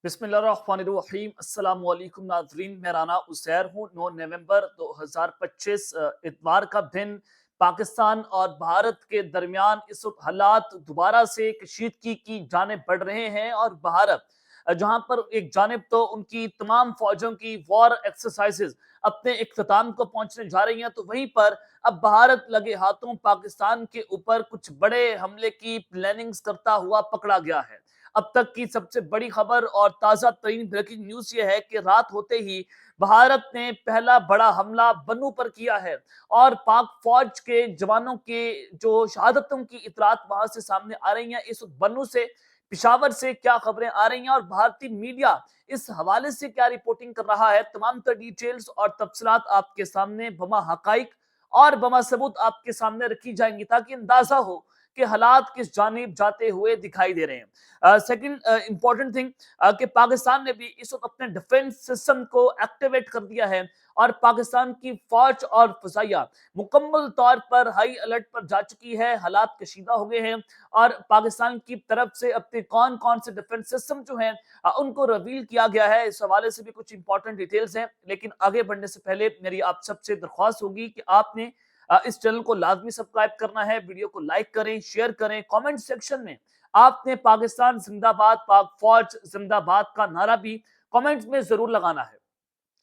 बिस्मिल्लाहिर्रहमानिर्रहीम अस्सलाम वालेकुम नाज़रीन, मैं राना उसैर हूँ। 9 नवंबर 2025 इतवार का दिन पाकिस्तान और भारत के दरमियान इस वक्त हालात दोबारा से कशीदगी की जानिब बढ़ रहे हैं और भारत जहां पर एक जानिब तो उनकी तमाम फौजों की वॉर एक्सरसाइजेज अपने इख्तिताम को पहुंचने जा रही हैं, तो वहीं पर अब भारत लगे हाथों पाकिस्तान के ऊपर कुछ बड़े हमले की प्लानिंग्स करता हुआ पकड़ा गया है। अब तक की सबसे बड़ी खबर और ताजा तरीन ब्रेकिंग न्यूज ये है कि रात होते ही भारत ने पहला बड़ा हमला बन्नू पर किया है और पाक फौज के जवानों के जो शहादतों की इतलात वहां से सामने आ रही हैं। इस वक्त बन्नू से, पिशावर से क्या खबरें आ रही हैं और भारतीय मीडिया इस हवाले से क्या रिपोर्टिंग कर रहा है, तमाम तर डिटेल्स और तफसीलात आपके सामने बमा हकाइक और बमा सबूत आपके सामने रखी जाएंगी ताकि अंदाजा हो कि हालात किस जानिब जाते हुए दिखाई दे रहे हैं। सेकंड इंपॉर्टेंट थिंग कि पाकिस्तान ने भी इस वक्त अपने डिफेंस सिस्टम को एक्टिवेट कर दिया है और पाकिस्तान की फौज और फजाइया मुकम्मल तौर पर हाई अलर्ट पर जा चुकी है। हालात कशीदा हो गए हैं और पाकिस्तान की तरफ से अपने कौन कौन से डिफेंस सिस्टम जो हैं उनको रिवील किया गया है। इस हवाले से भी कुछ इंपॉर्टेंट डिटेल्स हैं, लेकिन आगे बढ़ने से पहले मेरी आप सबसे दरख्वास्त होगी कि आपने इस चैनल को लाजमी सब्सक्राइब करना है, वीडियो को लाइक करें, शेयर करें, कमेंट सेक्शन में आपने पाकिस्तान जिंदाबाद, पाक फौज जिंदाबाद का नारा भी कमेंट्स में जरूर लगाना है।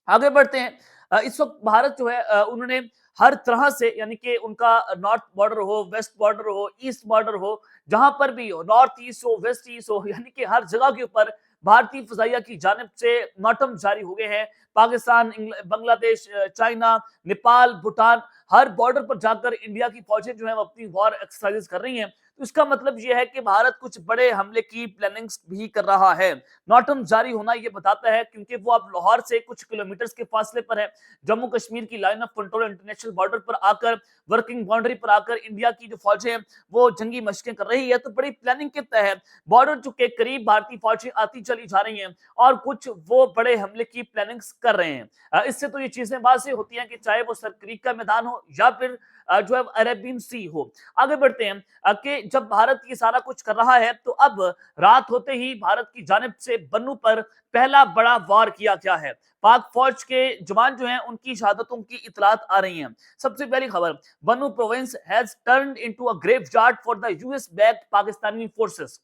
आगे बढ़ते हैं। इस वक्त भारत जो है उन्होंने हर तरह से, यानी कि उनका नॉर्थ बॉर्डर हो, वेस्ट बॉर्डर हो, ईस्ट बॉर्डर हो, जहां पर भी हो, नॉर्थ ईस्ट हो, वेस्ट ईस्ट हो, यानी कि हर जगह के ऊपर भारतीय फजाइया की जानिब से नोटम जारी हो गए हैं। पाकिस्तान, बांग्लादेश, चाइना, नेपाल, भूटान, हर बॉर्डर पर जाकर इंडिया की फौजें जो है वो अपनी वॉर एक्सरसाइजेस कर रही हैं। तो इसका मतलब यह है कि भारत कुछ बड़े हमले की प्लानिंग्स भी कर रहा है। नोटम जारी होना यह बताता है क्योंकि वो अब लाहौर से कुछ किलोमीटर्स के फासले पर है। जम्मू कश्मीर की line of control international border पर आकर, वर्किंग बाउंड्री पर आकर इंडिया की जो फौजें हैं वो जंगी मशकें कर रही है। तो बड़ी प्लानिंग के तहत बॉर्डर के करीब भारतीय फौजें आती चली जा रही हैं और कुछ वो बड़े हमले की प्लानिंग्स कर रहे हैं। इससे तो ये चीजें वाज़ेह होती हैं कि चाहे वो सरक्रीक का मैदान हो या फिर जो है अरेबियन सी हो। आगे बढ़ते हैं कि जब भारत ये सारा कुछ कर रहा है तो अब रात होते ही भारत की जानिब से बन्नू पर पहला बड़ा वार किया गया है। पाक फौज के जवान जो हैं उनकी शहादतों की इतलात आ रही हैं। सबसे पहली खबर, Bannu province has turned into a graveyard for the US backed Pakistani forces.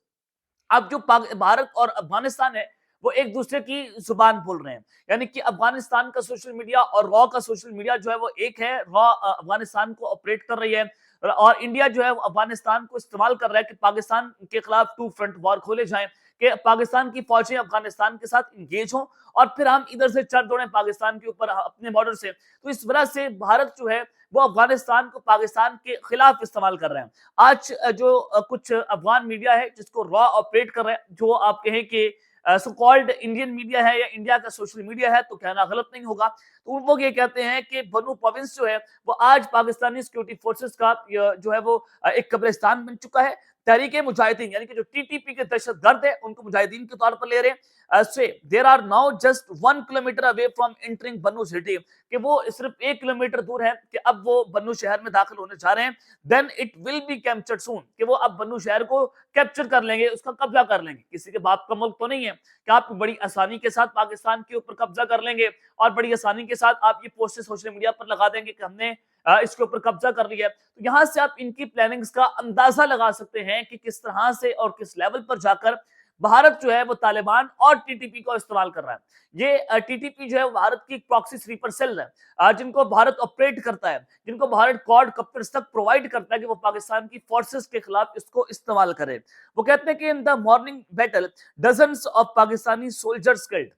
अब जो भारत और अफगानिस्तान है वो एक दूसरे की जुबान बोल रहे हैं, यानी कि अफगानिस्तान का सोशल मीडिया और रॉ का सोशल मीडिया जो है वो एक है। रॉ अफगानिस्तान को ऑपरेट कर रही है और इंडिया जो है वो अफगानिस्तान को इस्तेमाल कर रहा है कि पाकिस्तान के खिलाफ टू फ्रंट वॉर खोले जाएं, कि पाकिस्तान की फौजें अफगानिस्तान के साथ इंगेज हों और फिर हम इधर से चढ़ दौड़े पाकिस्तान के ऊपर अपने बॉर्डर से। तो इस वजह से भारत जो है वो अफगानिस्तान को पाकिस्तान के खिलाफ इस्तेमाल कर रहे हैं। आज जो कुछ अफगान मीडिया है जिसको रॉ ऑपरेट कर रहे हैं, जो आप कहें कि सो कॉल्ड इंडियन मीडिया है या इंडिया का सोशल मीडिया है, तो कहना गलत नहीं होगा। तो वो ये कहते हैं कि बन्नू प्रोविंस जो है वो आज पाकिस्तानी सिक्योरिटी फोर्सेस का जो है वो एक कब्रिस्तान बन चुका है। तहरीक मुजाहिदीन, यानी कि जो टीटीपी के दहशतगर्द है उनको मुजाहिदीन के तौर पर ले रहे हैं। से there are now just 1 kilometre away from entering Bannu city, कि वो सिर्फ 1 किलोमीटर दूर है कि अब वो बन्नू शहर में दाखिल होने जा रहे हैं। Then it will be captured soon, कि वो अब बन्नू शहर को कैप्चर कर लेंगे, उसका कब्जा कर लेंगे। किसी के बाप का मुल्क तो नहीं है कि आप बड़ी आसानी के साथ पाकिस्तान के ऊपर कब्जा कर लेंगे और बड़ी आसानी के साथ आप ये पोस्टें सोशल मीडिया पर लगा देंगे कि हमने इसके ऊपर कब्जा कर लिया है। तो यहां से आप इनकी प्लानिंग्स का अंदाजा लगा सकते हैं कि किस तरह से और किस लेवल पर जाकर भारत जो है वो तालिबान और टीटीपी को इस्तेमाल कर रहा है। ये टीटीपी जो है भारत की प्रॉक्सी स्लीपर सेल है, जिनको भारत ऑपरेट करता है, जिनको भारत क्वाड कप्टर्स तक प्रोवाइड करता है कि वो पाकिस्तान की फोर्सेस के खिलाफ इसको इस्तेमाल करे। वो कहते हैं कि in the morning battle dozens of Pakistani soldiers killed,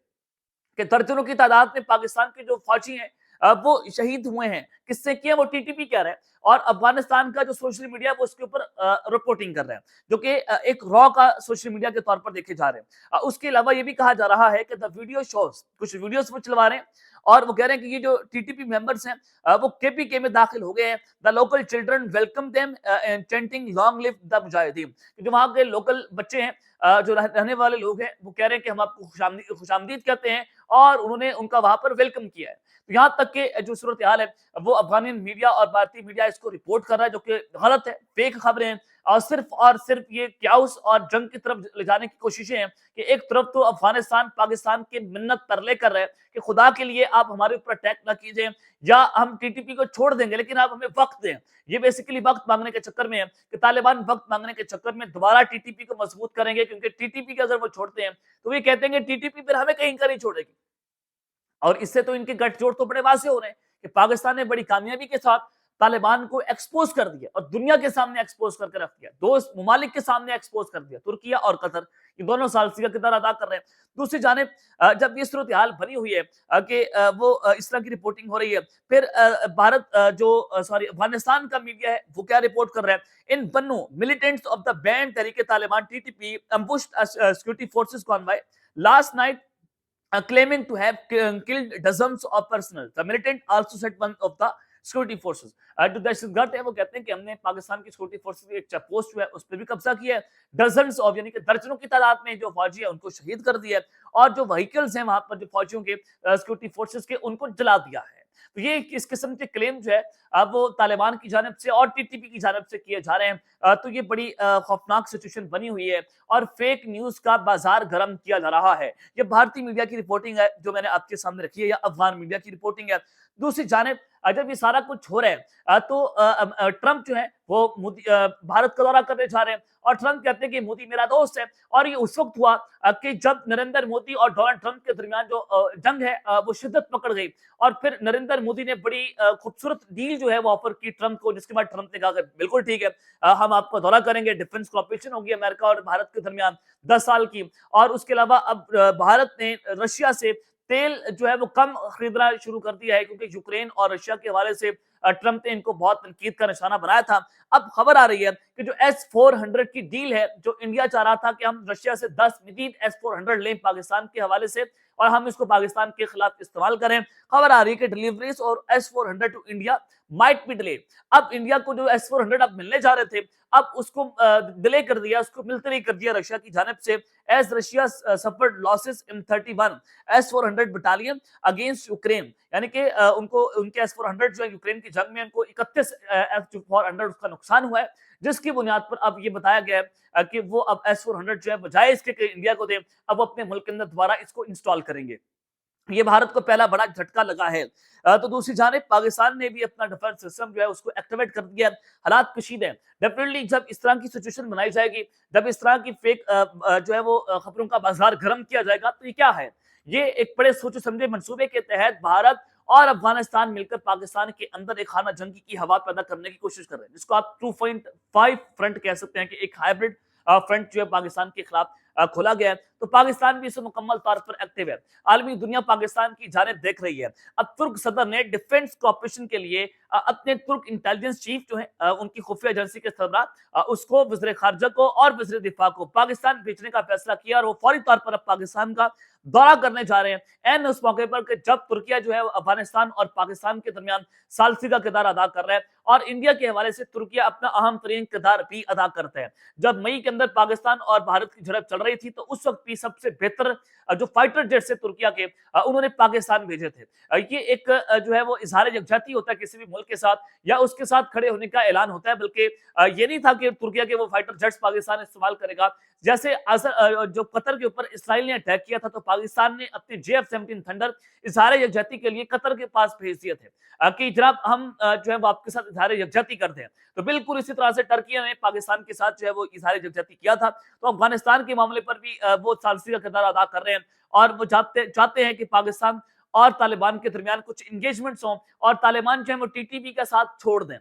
कि दर्जनों की तादाद में पाकिस्तान के जो फौजी हैं वो शहीद हुए हैं। किससे किया, वो टीटीपी कह रहे हैं और अफगानिस्तान का जो सोशल मीडिया वो उसके ऊपर रिपोर्टिंग कर रहे हैं, जो कि एक रॉ का सोशल मीडिया के तौर पर देखे जा रहे हैं। उसके अलावा ये भी कहा जा रहा है कि द वीडियो शोज, कुछ वीडियोस वो चलवा रहे हैं और वो कह रहे हैं कि ये जो टीटीपी मेंबर्स हैं वो केपीके में दाखिल हो गए हैं। The local children welcome them chanting long live the Mujahideen, जो वहां के लोकल बच्चे हैं, जो रहने वाले लोग हैं, वो कह रहे हैं कि हम आपको खुशामदीद कहते हैं और उन्होंने उनका वहां पर वेलकम किया है। तो यहाँ तक के जो सूरत हाल है वो अफगानी मीडिया और भारतीय मीडिया इसको रिपोर्ट कर रहा है, जो कि गलत है, फेक खबरें हैं। और सिर्फ ये क्याउस और जंग की तरफ ले जाने की कोशिशें हैं कि एक तरफ तो अफगानिस्तान पाकिस्तान की मिन्नत तरले कर रहे हैं कि खुदा के लिए आप हमारे ऊपर अटैक ना कीजिए, या हम टीटीपी को छोड़ देंगे लेकिन आप हमें वक्त दें। ये बेसिकली वक्त मांगने के चक्कर में है कि तालिबान वक्त मांगने के चक्कर में दोबारा टीटीपी को मजबूत करेंगे, क्योंकि टीटीपी को अगर वो छोड़ते हैं तो ये कहते हैं कि टीटीपी फिर हमें कहीं का नहीं छोड़ेगी। और इससे तो इनके गठजोड़ तो बड़े वाजे हो रहे हैं कि पाकिस्तान ने बड़ी कामयाबी के साथ तालिबान को एक्सपोज कर दिया और दुनिया के सामने एक्सपोज करके रख दिया, दो ममालिक के सामने एक्सपोज कर दिया, तुर्किया और कतर। ये दोनों सालसी का किरदार अदा कर रहे हैं। दूसरी जानिब जब ये सूरत हाल बनी हुई है कि वो इस तरह की रिपोर्टिंग हो रही है, फिर भारत अफगानिस्तान का मीडिया है वो क्या रिपोर्ट कर रहा है, in Bannu militants of the banned Tehrik e Taliban TTP ambushed security forces convoy last night claiming to have killed dozens of personnel. The militant also said one of the security forces जो दहशतगर्द है वो कहते हैं कि हमने पाकिस्तान की सिक्योरिटी फोर्सेस की एक चेक पोस्ट जो है उस पर भी कब्जा किया है, डजन्स ऑफ यानी कि दर्जनों की तादाद में जो फौजी है उनको शहीद कर दिया है, और जो व्हीकल्स हैं वहां पर जो फौजियों के सिक्योरिटी फोर्सेस के उनको जला दिया है। तो ये इस किस्म के क्लेम जो है अब वो तालिबान की जानिब से और टीटीपी की जानिब से किए जा रहे हैं। तो ये बड़ी खौफनाक सिचुएशन बनी हुई है और फेक न्यूज का बाजार गर्म किया जा रहा है। ये भारतीय मीडिया की रिपोर्टिंग है जो मैंने आपके सामने रखी है, या अफगान मीडिया की रिपोर्टिंग है। दूसरी जानिब जब ये सारा कुछ हो रहा है तो ट्रंप जो है वो भारत का दौरा करने जा रहे हैं, और ट्रंप कहते हैं कि मोदी मेरा दोस्त है। और ये उस वक्त हुआ कि जब नरेंद्र मोदी और डोनाल्ड ट्रंप के दरमियान जो जंग है वो शिद्दत पकड़ गई, और फिर नरेंद्र मोदी ने बड़ी खूबसूरत डील जो है वो ऑफर की ट्रंप को, जिसके बाद ट्रंप ने कहा कि बिल्कुल ठीक है, हम आपका दौरा करेंगे, डिफेंस कॉर्पोरेशन होगी अमेरिका और भारत के दरमियान 10 साल की। और उसके अलावा अब भारत ने रशिया से तेल जो है वो कम खरीदना शुरू कर दिया है, क्योंकि यूक्रेन और रशिया के हवाले से ट्रंप ने इनको बहुत तनकीद का निशाना बनाया था। अब खबर आ रही है कि जो S-400 की डील है, जो इंडिया चाह रहा था कि हम रशिया से 10 मजीद S-400 लें पाकिस्तान के हवाले से और हम इसको पाकिस्तान के खिलाफ इस्तेमाल करें, खबर आ रही है कि डिलीवरीज और S-400 to India might be delay. अब इंडिया को जो S-400 अब मिलने जा रहे थे, अब उसको डिले कर दिया, उसको मिलते नहीं कर दिया रशिया की जानिब से, as Russia suffered losses in 31 S-400 battalion against Ukraine. यानी कि उनको उनके S-400 जो है यूक्रेन की जंग में उनको 31 S-400 उसका नुकसान हुआ है, जिसकी बुनियाद पर अब ये बताया गया है कि वो अब S-400 जो है बजाय इसके कि इंडिया को दें, अब अपने मुल्क के अंदर दोबारा इसको इंस्टॉल करेंगे। ये भारत को पहला बड़ा झटका लगा है। तो दूसरी जानिब पाकिस्तान ने भी अपना डिफेंस सिस्टम जो है उसको एक्टिवेट कर दिया। हालात कशीद है, डेफिनेटली जब इस तरह की सिचुएशन बनाई जाएगी, जब इस तरह की फेक जो है वो खबरों का बाजार गर्म किया जाएगा, तो ये क्या है, ये एक बड़े सोचे समझे मंसूबे के तहत भारत और अफगानिस्तान मिलकर पाकिस्तान के अंदर एक खाना जंगी की हवा पैदा करने की कोशिश कर रहे हैं, जिसको आप 2.5 फ्रंट कह सकते हैं कि एक हाइब्रिड फ्रंट जो है पाकिस्तान के खिलाफ खोला गया है। तो पाकिस्तान भी इसमें मुकम्मल तौर पर एक्टिव है, आलमी दुनिया पाकिस्तान की जानिब देख रही है। अब तुर्क सदर ने डिफेंस कॉर्पोरेशन के लिए अपने तुर्क इंटेलिजेंस चीफ जो है उनकी खुफिया एजेंसी के सरबराह उसको वज़ीर खारजा को और वज़ीर दिफा को पाकिस्तान भेजने का फैसला किया, और वो फौरी तौर पर अब पाकिस्तान का दौरा करने जा रहे हैं। एन उस मौके पर जब तुर्किया जो है अफगानिस्तान और पाकिस्तान के दरमियान सालसी का किरदार अदा कर रहा है, और इंडिया के हवाले से तुर्किया अपना अहम तरीन किरदार भी अदा करता है। जब मई के अंदर पाकिस्तान और भारत की झड़प चल रही थी, तो उस वक्त भी सबसे बेहतर जो फाइटर जेट्स है तुर्किया के उन्होंने पाकिस्तान भेजे थे। ये एक जो है वो इजहार यकजहती होता है किसी भी मुल्क के साथ, या उसके साथ खड़े होने का ऐलान होता है, बल्कि ये नहीं था कि तुर्किया के वो फाइटर जेट्स पाकिस्तान इस्तेमाल करेगा। जैसे जो कतर के ऊपर इसराइल ने अटैक किया था, तो पाकिस्तान ने अपने JF-17 थंडर इजहार यकजहती के लिए कतर के पास भेज दिए थे कि जनाब हम जो है वो आपके साथ इजहार यकजहती करते हैं। तो बिल्कुल इसी तरह से टर्किया ने पाकिस्तान के साथ जो है वो इजहार यकजहती किया था। तो अफगानिस्तान के मामले पर भी वो सालसी का किरदार अदा कर रहे हैं, और वो चाहते हैं कि पाकिस्तान और तालिबान के दरमियान कुछ इंगेजमेंट्स हों, और तालिबान जो है वो TTP का साथ छोड़ दें,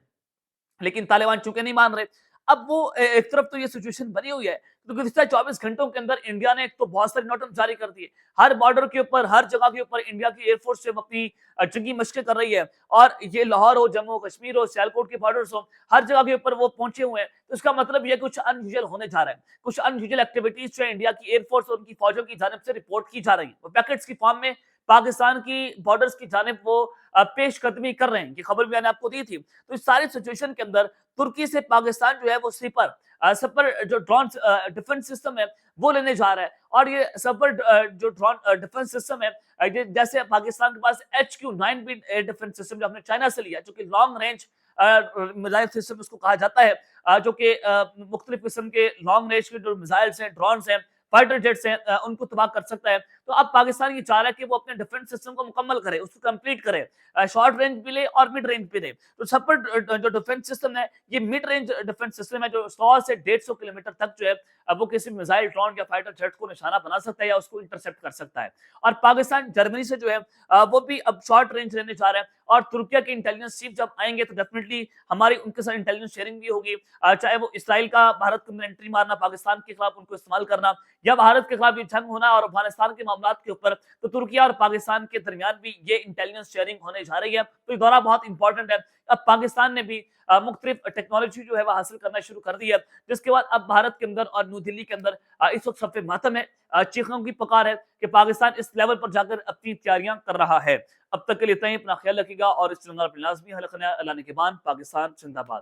लेकिन तालिबान चूंकि नहीं मान रहे। अब वो एक तरफ तो ये सिचुएशन बनी हुई है, तो गुज़िश्ता 24 घंटों के अंदर इंडिया ने एक तो बहुत सारे नोटम जारी कर दिए, हर बॉर्डर के ऊपर, हर जगह के ऊपर इंडिया की एयरफोर्स जो अपनी जंगी मशकें कर रही है, और ये लाहौर हो, जम्मू कश्मीर हो, सियालकोट के बॉर्डर्स हो, हर जगह के ऊपर वो पहुंचे हुए हैं। तो इसका मतलब ये कुछ अनयूजुअल होने जा रहा है, कुछ अनयूजुअल एक्टिविटीज जो है इंडिया की एयरफोर्स और उनकी फौजों की जानिब से रिपोर्ट की जा रही है, वो पैकेट्स की फॉर्म में पाकिस्तान की बॉर्डर्स की जानिब वो पेशकदमी कर रहे हैं, ये खबर भी मैंने आपको दी थी। तो इस सारी सिचुएशन के अंदर तुर्की से पाकिस्तान जो है वो सपर जो ड्रोन डिफेंस सिस्टम है वो लेने जा रहा है, और ये सपर जो ड्रोन डिफेंस सिस्टम है जैसे पाकिस्तान के पास HQ-9 भी एयर डिफेंस सिस्टम जो हमने चाइना से लिया, जो कि लॉन्ग रेंज मिसाइल सिस्टम उसको कहा जाता है, जो कि मुख्तलिफ किस्म के लॉन्ग रेंज के जो मिसाइल्स हैं, ड्रोन्स हैं, फाइटर जेट्स हैं, उनको तबाह कर सकता है। तो अब पाकिस्तान ये चाह रहा है कि वो अपने डिफेंस सिस्टम को मुकम्मल करे, उसको कंप्लीट करे, शॉर्ट रेंज भी ले और मिड रेंज भी ले। तो सब पर जो डिफेंस सिस्टम है, ये मिड रेंज डिफेंस सिस्टम है, जो 100 से 150 किलोमीटर तक जो है वो किसी मिसाइल, ड्रोन या फाइटर जेट को निशाना बना सकता है या उसको इंटरसेप्ट कर सकता है। और पाकिस्तान जर्मनी से जो है वो भी अब शॉर्ट रेंज लेने जा रहा है, और तुर्किया के इंटेलिजेंस चीफ जब आएंगे तो डेफिनेटली हमारी उनके साथ इंटेलिजेंस शेयरिंग भी होगी, चाहे वो इसराइल का भारत के अंदर एंट्री मारना, पाकिस्तान के खिलाफ उनको इस्तेमाल करना, या भारत के खिलाफ ये जंग होना और अफगानिस्तान के मामला के ऊपर, तो तुर्किया और पाकिस्तान के दरमियान भी ये इंटेलिजेंस शेयरिंग होने जा रही है। तो ये दौरा बहुत इंपॉर्टेंट है। अब पाकिस्तान ने भी मुख्तलिफ टेक्नोलॉजी जो है वह हासिल करना शुरू कर दी है, जिसके बाद अब भारत के अंदर और न्यू दिल्ली के अंदर इस वक्त सफ़े मातम है, चीखों की पुकार है कि पाकिस्तान इस लेवल पर जाकर अपनी तैयारियां कर रहा है। अब तक के लिए इतना ही, अपना ख्याल रखिएगा और इस चैनल पर लाजमी हलक़ नया लाने के बाद पाकिस्तान जिंदाबाद।